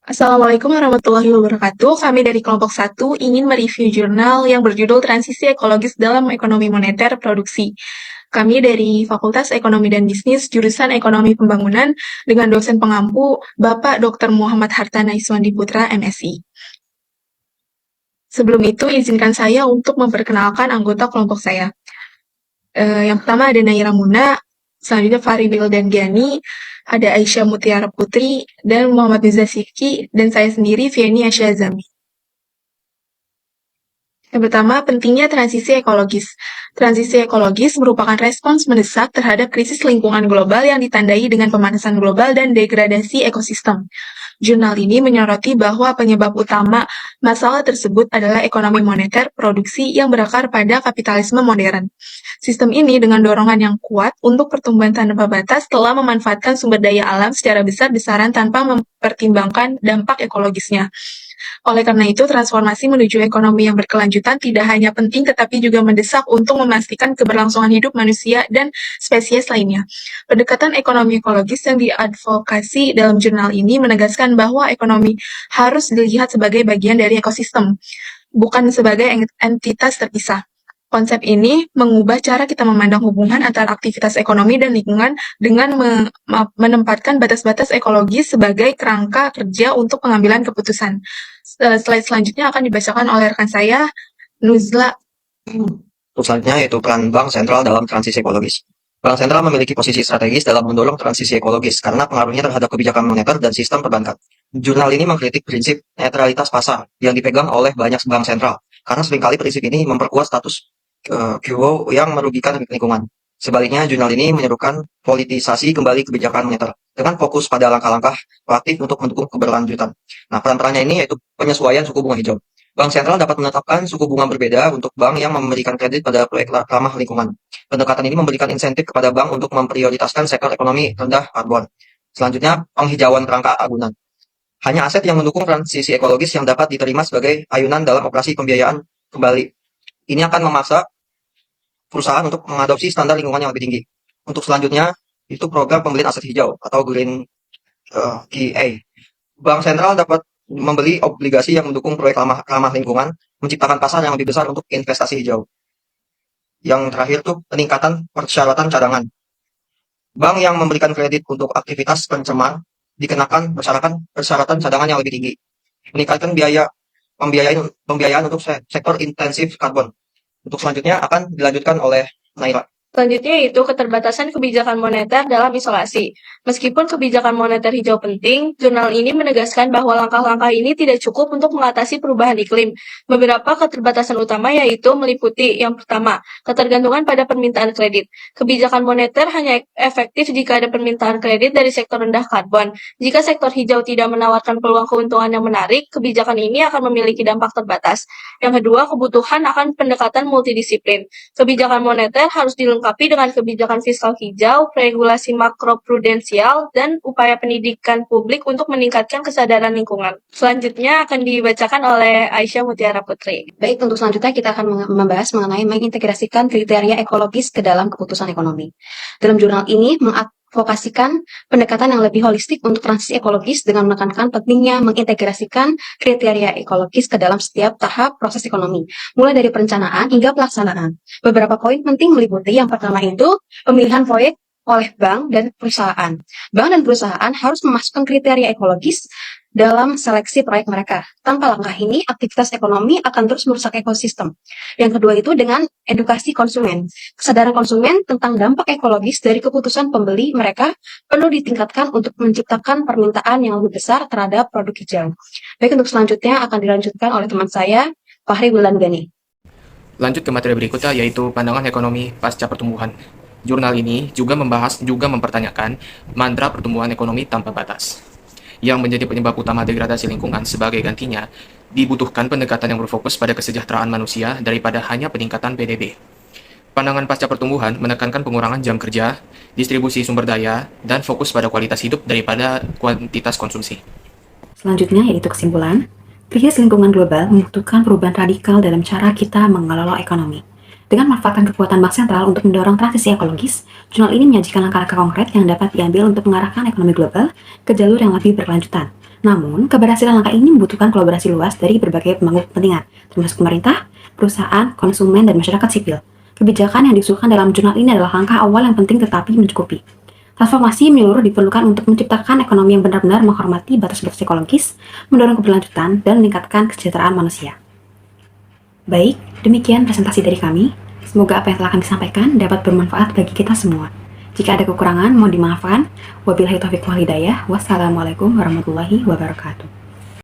Assalamualaikum warahmatullahi wabarakatuh. Kami dari kelompok satu ingin mereview jurnal yang berjudul Transisi Ekologis dalam Ekonomi Moneter Produksi. Kami dari Fakultas Ekonomi dan Bisnis, jurusan Ekonomi Pembangunan, dengan dosen pengampu Bapak Dr. Muhammad Hartana Iswandi Putra, MSI. Sebelum itu, izinkan saya untuk memperkenalkan anggota kelompok saya. Yang pertama ada Naira Muna, selanjutnya Fahri Wildan Giani, ada Aisyah Mutiara Putri, dan Muhammad Nizar Sifki, dan saya sendiri, Fieni Asyazami. Yang pertama, pentingnya transisi ekologis. Transisi ekologis merupakan respons mendesak terhadap krisis lingkungan global yang ditandai dengan pemanasan global dan degradasi ekosistem. Jurnal ini menyoroti bahwa penyebab utama masalah tersebut adalah ekonomi moneter produksi yang berakar pada kapitalisme modern. Sistem ini dengan dorongan yang kuat untuk pertumbuhan tanpa batas telah memanfaatkan sumber daya alam secara besar-besaran tanpa mempertimbangkan dampak ekologisnya. Oleh karena itu, transformasi menuju ekonomi yang berkelanjutan tidak hanya penting tetapi juga mendesak untuk memastikan keberlangsungan hidup manusia dan spesies lainnya. Pendekatan ekonomi ekologis yang diadvokasi dalam jurnal ini menegaskan bahwa ekonomi harus dilihat sebagai bagian dari ekosistem, bukan sebagai entitas terpisah. Konsep ini mengubah cara kita memandang hubungan antara aktivitas ekonomi dan lingkungan dengan menempatkan batas-batas ekologis sebagai kerangka kerja untuk pengambilan keputusan. Slide selanjutnya akan dibacakan oleh rekan saya, Nuzla. Untuk selanjutnya yaitu peran bank sentral dalam transisi ekologis. Bank sentral memiliki posisi strategis dalam mendorong transisi ekologis karena pengaruhnya terhadap kebijakan moneter dan sistem perbankan. Jurnal ini mengkritik prinsip netralitas pasar yang dipegang oleh banyak bank sentral, karena seringkali prinsip ini memperkuat status quo yang merugikan lingkungan. Sebaliknya, jurnal ini menyerukan politisasi kembali kebijakan moneter dengan fokus pada langkah-langkah proaktif untuk mendukung keberlanjutan. Nah, peran-perannya ini yaitu penyesuaian suku bunga hijau. Bank sentral dapat menetapkan suku bunga berbeda untuk bank yang memberikan kredit pada proyek ramah lingkungan. Pendekatan ini memberikan insentif kepada bank untuk memprioritaskan sektor ekonomi rendah karbon. Selanjutnya, penghijauan kerangka agunan. Hanya aset yang mendukung transisi ekologis yang dapat diterima sebagai ayunan dalam operasi pembiayaan kembali. Ini akan memaksa perusahaan untuk mengadopsi standar lingkungan yang lebih tinggi. Untuk selanjutnya, itu program pembelian aset hijau atau Green QA. Bank sentral dapat membeli obligasi yang mendukung proyek ramah lingkungan, menciptakan pasar yang lebih besar untuk investasi hijau. Yang terakhir tuh peningkatan persyaratan cadangan. Bank yang memberikan kredit untuk aktivitas pencemar dikenakan persyaratan cadangan yang lebih tinggi. Meningkatkan pembiayaan untuk sektor intensif karbon. Untuk selanjutnya akan dilanjutkan oleh Naira. Selanjutnya yaitu keterbatasan kebijakan moneter dalam isolasi. Meskipun kebijakan moneter hijau penting, jurnal ini menegaskan bahwa langkah-langkah ini tidak cukup untuk mengatasi perubahan iklim. Beberapa keterbatasan utama yaitu meliputi yang pertama, ketergantungan pada permintaan kredit. Kebijakan moneter hanya efektif jika ada permintaan kredit dari sektor rendah karbon. Jika sektor hijau tidak menawarkan peluang keuntungan yang menarik, kebijakan ini akan memiliki dampak terbatas. Yang kedua, kebutuhan akan pendekatan multidisiplin. Kebijakan moneter harus dilengkapi dengan kebijakan fiskal hijau, regulasi makroprudensial, dan upaya pendidikan publik untuk meningkatkan kesadaran lingkungan. Selanjutnya akan dibacakan oleh Aisyah Mutiara Putri. Baik, untuk selanjutnya kita akan membahas mengenai mengintegrasikan kriteria ekologis ke dalam keputusan ekonomi. Dalam jurnal ini mengadvokasikan pendekatan yang lebih holistik untuk transisi ekologis dengan menekankan pentingnya mengintegrasikan kriteria ekologis ke dalam setiap tahap proses ekonomi, mulai dari perencanaan hingga pelaksanaan. Beberapa poin penting meliputi yang pertama itu pemilihan proyek oleh bank dan perusahaan. Bank dan perusahaan harus memasukkan kriteria ekologis dalam seleksi proyek mereka. Tanpa langkah ini, aktivitas ekonomi akan terus merusak ekosistem. Yang kedua itu dengan edukasi konsumen. Kesadaran konsumen tentang dampak ekologis dari keputusan pembeli mereka perlu ditingkatkan untuk menciptakan permintaan yang lebih besar terhadap produk hijau. Baik, untuk selanjutnya akan dilanjutkan oleh teman saya, Fahri Wildan-Gani. Lanjut ke materi berikutnya, yaitu pandangan ekonomi pasca pertumbuhan. Jurnal ini juga mempertanyakan mantra pertumbuhan ekonomi tanpa batas. Yang menjadi penyebab utama degradasi lingkungan. Sebagai gantinya, dibutuhkan pendekatan yang berfokus pada kesejahteraan manusia daripada hanya peningkatan PDB. Pandangan pasca pertumbuhan menekankan pengurangan jam kerja, distribusi sumber daya, dan fokus pada kualitas hidup daripada kuantitas konsumsi. Selanjutnya yaitu kesimpulan. Krisis lingkungan global membutuhkan perubahan radikal dalam cara kita mengelola ekonomi. Dengan memanfaatkan kekuatan bank sentral untuk mendorong transisi ekologis, jurnal ini menyajikan langkah-langkah konkret yang dapat diambil untuk mengarahkan ekonomi global ke jalur yang lebih berkelanjutan. Namun, keberhasilan langkah ini membutuhkan kolaborasi luas dari berbagai pemangku kepentingan, termasuk pemerintah, perusahaan, konsumen, dan masyarakat sipil. Kebijakan yang diusulkan dalam jurnal ini adalah langkah awal yang penting tetapi mencukupi. Transformasi menyeluruh diperlukan untuk menciptakan ekonomi yang benar-benar menghormati batas-batas ekologis, mendorong keberlanjutan, dan meningkatkan kesejahteraan manusia. Baik, demikian presentasi dari kami. Semoga apa yang telah kami sampaikan dapat bermanfaat bagi kita semua. Jika ada kekurangan, mohon dimaafkan. Wabillahi taufiq wal hidayah. Wassalamualaikum warahmatullahi wabarakatuh.